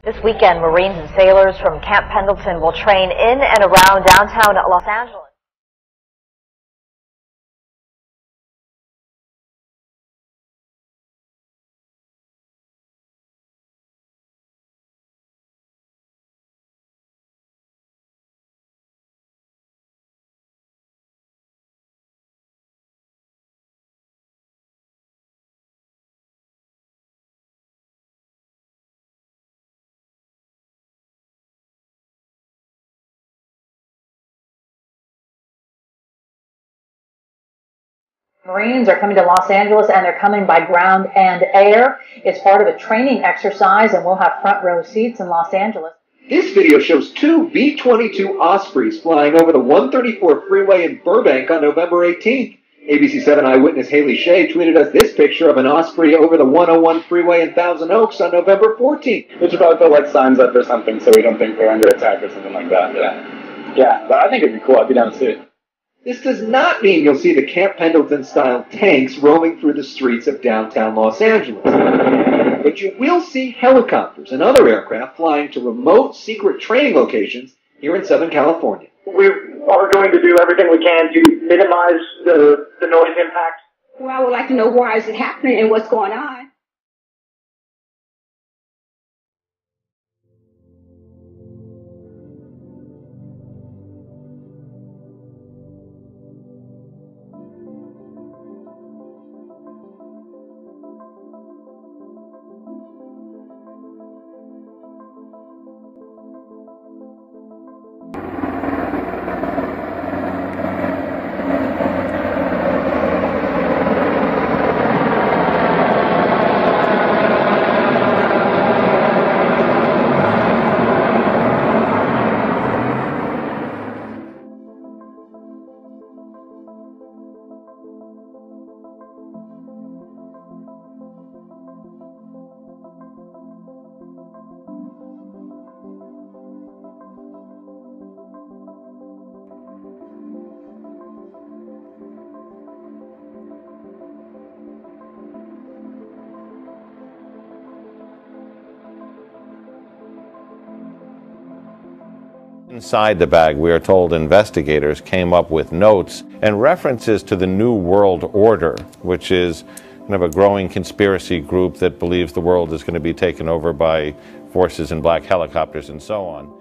This weekend, Marines and sailors from Camp Pendleton will train in and around downtown Los Angeles. Marines are coming to Los Angeles, and they're coming by ground and air. It's part of a training exercise, and we'll have front row seats in Los Angeles. This video shows two B-22 Ospreys flying over the 134 freeway in Burbank on November 18th. ABC 7 eyewitness Haley Shea tweeted us this picture of an Osprey over the 101 freeway in Thousand Oaks on November 14th. Which probably put like signs up or something so we don't think we're under attack or something like that. Yeah, but I think it'd be cool. I'd be down to see it. This does not mean you'll see the Camp Pendleton-style tanks roaming through the streets of downtown Los Angeles. But you will see helicopters and other aircraft flying to remote secret training locations here in Southern California. We are going to do everything we can to minimize the noise impact. Well, I would like to know why is it happening and what's going on. Inside the bag, we are told investigators came up with notes and references to the New World Order, which is kind of a growing conspiracy group that believes the world is going to be taken over by forces in black helicopters and so on.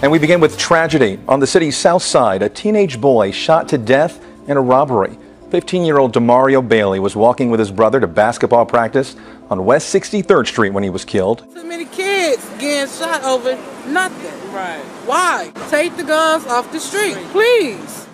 And we begin with tragedy. On the city's south side, a teenage boy shot to death in a robbery. 15-year-old Demario Bailey was walking with his brother to basketball practice on West 63rd Street when he was killed. So many kids getting shot over nothing. Right. Why? Take the guns off the street, please.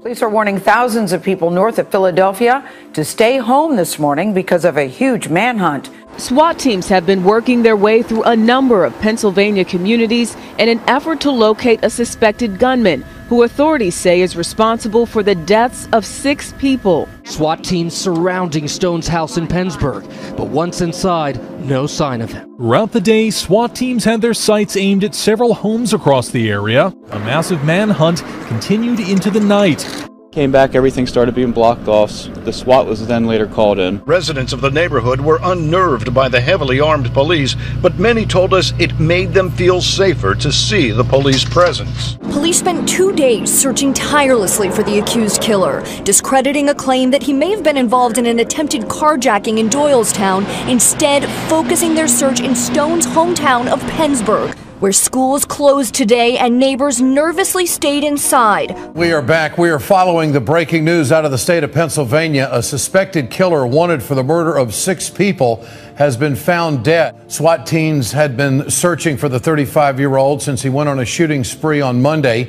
Police are warning thousands of people north of Philadelphia to stay home this morning because of a huge manhunt. SWAT teams have been working their way through a number of Pennsylvania communities in an effort to locate a suspected gunman who authorities say is responsible for the deaths of 6 people. SWAT teams surrounding Stone's house in Pennsburg, but once inside, no sign of him. Throughout the day, SWAT teams had their sights aimed at several homes across the area. A massive manhunt continued into the night. Came back, everything started being blocked off. The SWAT was then later called in. Residents of the neighborhood were unnerved by the heavily armed police, but many told us it made them feel safer to see the police presence. Police spent 2 days searching tirelessly for the accused killer, discrediting a claim that he may have been involved in an attempted carjacking in Doylestown, instead focusing their search in Stone's hometown of Pennsburg, where schools closed today and neighbors nervously stayed inside. We are back. We are following the breaking news out of the state of Pennsylvania. A suspected killer wanted for the murder of 6 people has been found dead. SWAT teams had been searching for the 35-year-old since he went on a shooting spree on Monday.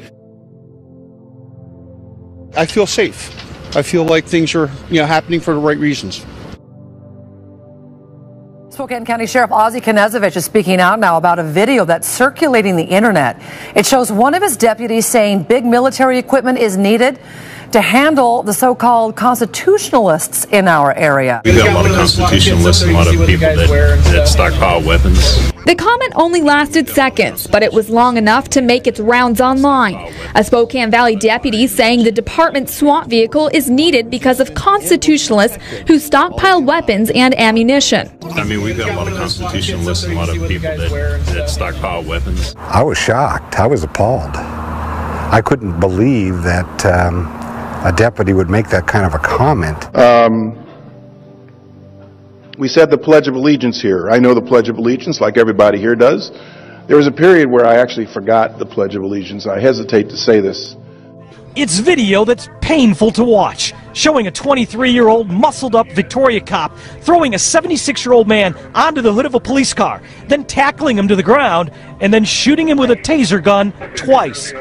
I feel safe. I feel like things are, happening for the right reasons. Spokane County Sheriff Ozzie Knezovich is speaking out now about a video that's circulating the internet. It shows one of his deputies saying big military equipment is needed. to handle the so-called constitutionalists in our area. We've got a lot of constitutionalists and a lot of people that stockpile weapons. The comment only lasted seconds, but it was long enough to make its rounds online. A Spokane Valley deputy saying the department's SWAT vehicle is needed because of constitutionalists who stockpile weapons and ammunition. I mean, we've got a lot of constitutionalists and a lot of people that stockpile weapons. I was shocked. I was appalled. I couldn't believe that a deputy would make that kind of a comment. We said the Pledge of Allegiance here. I know the Pledge of Allegiance like everybody here does. There was a period where I actually forgot the Pledge of Allegiance. I hesitate to say this. It's video that's painful to watch, showing a 23-year-old muscled-up Victoria cop throwing a 76-year-old man onto the hood of a police car, then tackling him to the ground, and then shooting him with a taser gun twice.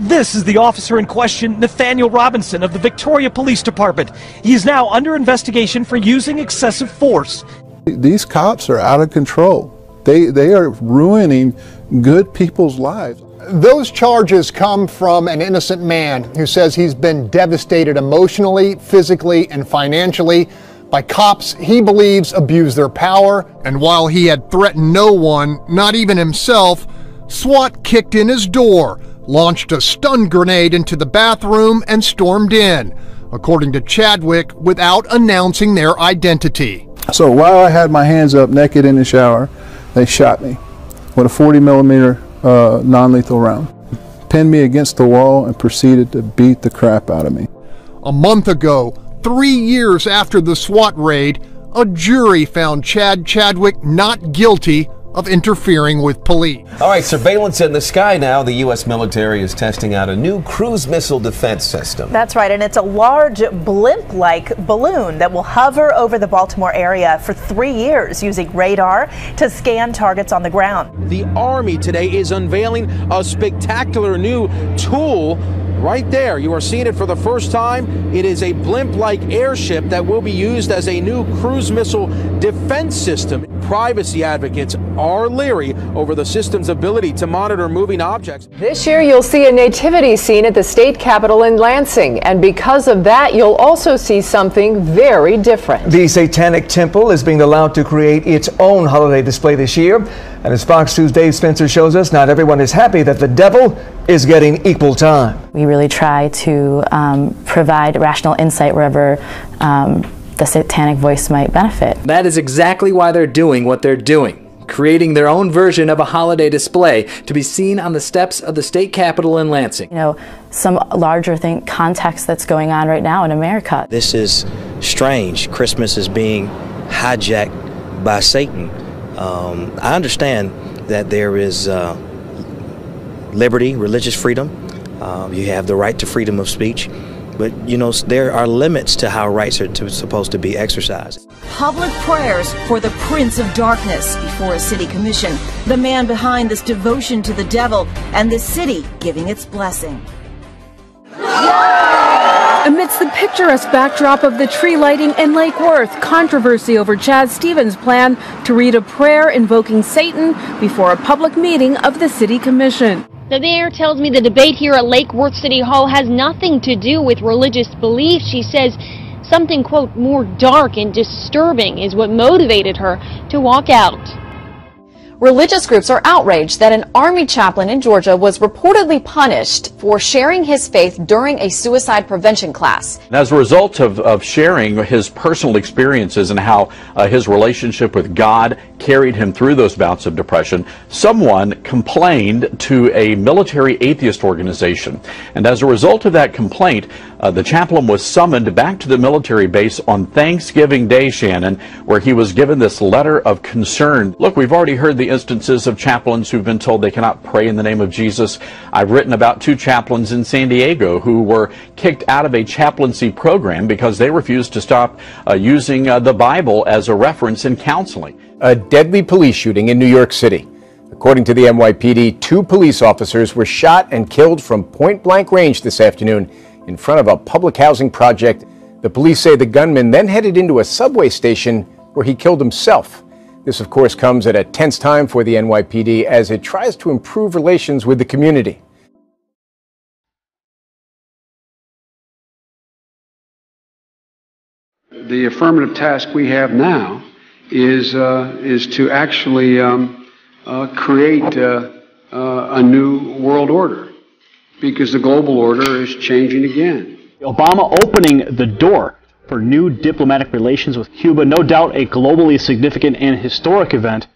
This is the officer in question, Nathaniel Robinson of the Victoria Police Department. He is now under investigation for using excessive force. These cops are out of control. They are ruining good people's lives. Those charges come from an innocent man who says he's been devastated emotionally, physically, and financially by cops he believes abuse their power. And while he had threatened no one, not even himself, SWAT kicked in his door, launched a stun grenade into the bathroom, and stormed in, according to Chadwick, without announcing their identity. So while I had my hands up naked in the shower, they shot me with a 40-millimeter non-lethal round, pinned me against the wall, and proceeded to beat the crap out of me. A month ago, 3 years after the SWAT raid, a jury found Chadwick not guilty of interfering with police. All right, surveillance in the sky now. The U.S. military is testing out a new cruise missile defense system. That's right, and it's a large blimp-like balloon that will hover over the Baltimore area for 3 years using radar to scan targets on the ground. The Army today is unveiling a spectacular new tool. Right there, you are seeing it for the first time. It is a blimp-like airship that will be used as a new cruise missile defense system. Privacy advocates are leery over the system's ability to monitor moving objects. This year, you'll see a nativity scene at the state capitol in Lansing, and because of that, you'll also see something very different. The Satanic Temple is being allowed to create its own holiday display this year. And as Fox 2's Dave Spencer shows us, not everyone is happy that the devil is getting equal time. We really try to provide rational insight wherever the satanic voice might benefit. That is exactly why they're doing what they're doing, creating their own version of a holiday display to be seen on the steps of the state capitol in Lansing. You know, some larger context that's going on right now in America. This is strange. Christmas is being hijacked by Satan. I understand that there is liberty, religious freedom. You have the right to freedom of speech. But, you know, there are limits to how rights are supposed to be exercised. Public prayers for the Prince of Darkness before a city commission. The man behind this devotion to the devil, and the city giving its blessing. Amidst the picturesque backdrop of the tree lighting in Lake Worth, controversy over Chad Stevens' plan to read a prayer invoking Satan before a public meeting of the city commission. The mayor tells me the debate here at Lake Worth City Hall has nothing to do with religious beliefs. She says something, quote, more dark and disturbing is what motivated her to walk out. Religious groups are outraged that an Army chaplain in Georgia was reportedly punished for sharing his faith during a suicide prevention class. As a result of sharing his personal experiences and how his relationship with God carried him through those bouts of depression, someone complained to a military atheist organization. And as a result of that complaint, the chaplain was summoned back to the military base on Thanksgiving Day, Shannon, where he was given this letter of concern. Look, we've already heard the instances of chaplains who've been told they cannot pray in the name of Jesus. I've written about 2 chaplains in San Diego who were kicked out of a chaplaincy program because they refused to stop using the Bible as a reference in counseling. A deadly police shooting in New York City. According to the NYPD, 2 police officers were shot and killed from point-blank range this afternoon in front of a public housing project. The police say the gunman then headed into a subway station where he killed himself. This, of course, comes at a tense time for the NYPD as it tries to improve relations with the community. The affirmative task we have now is to actually create a new world order, because the global order is changing again. Obama opening the door for new diplomatic relations with Cuba, no doubt a globally significant and historic event.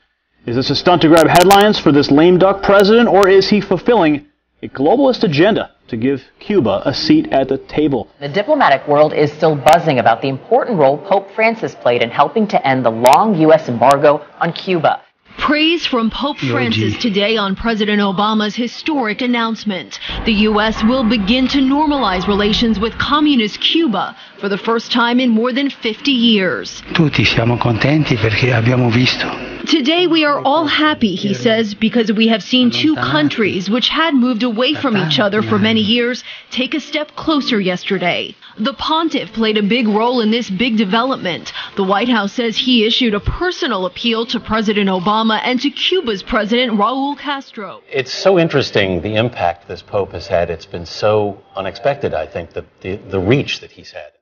Is this a stunt to grab headlines for this lame duck president, or is he fulfilling a globalist agenda to give Cuba a seat at the table? The diplomatic world is still buzzing about the important role Pope Francis played in helping to end the long U.S. embargo on Cuba. Praise from Pope Francis today on President Obama's historic announcement. The U.S. will begin to normalize relations with communist Cuba for the first time in more than 50 years. Tutti siamo contenti perché abbiamo visto. Today we are all happy, he says, because we have seen two countries which had moved away from each other for many years take a step closer yesterday. The pontiff played a big role in this big development. The White House says he issued a personal appeal to President Obama and to Cuba's President Raul Castro. It's so interesting, the impact this Pope has had. It's been so unexpected, I think, the reach that he's had.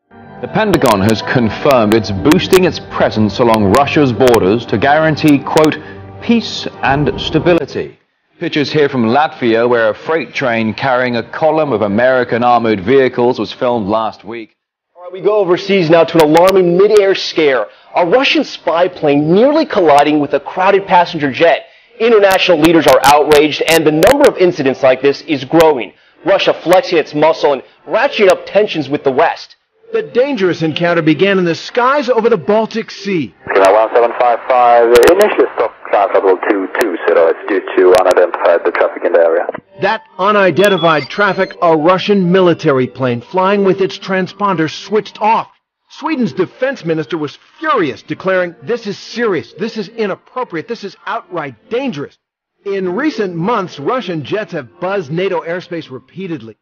The Pentagon has confirmed it's boosting its presence along Russia's borders to guarantee, quote, peace and stability. Pictures here from Latvia, where a freight train carrying a column of American armored vehicles was filmed last week. All right, we go overseas now to an alarming mid-air scare. A Russian spy plane nearly colliding with a crowded passenger jet. International leaders are outraged, and the number of incidents like this is growing. Russia flexing its muscle and ratcheting up tensions with the West. The dangerous encounter began in the skies over the Baltic Sea. 1755, initially stop class level 220, it's due to unidentified traffic in the area. That unidentified traffic, a Russian military plane flying with its transponder switched off. Sweden's defense minister was furious, declaring, "This is serious, this is inappropriate, this is outright dangerous." In recent months, Russian jets have buzzed NATO airspace repeatedly.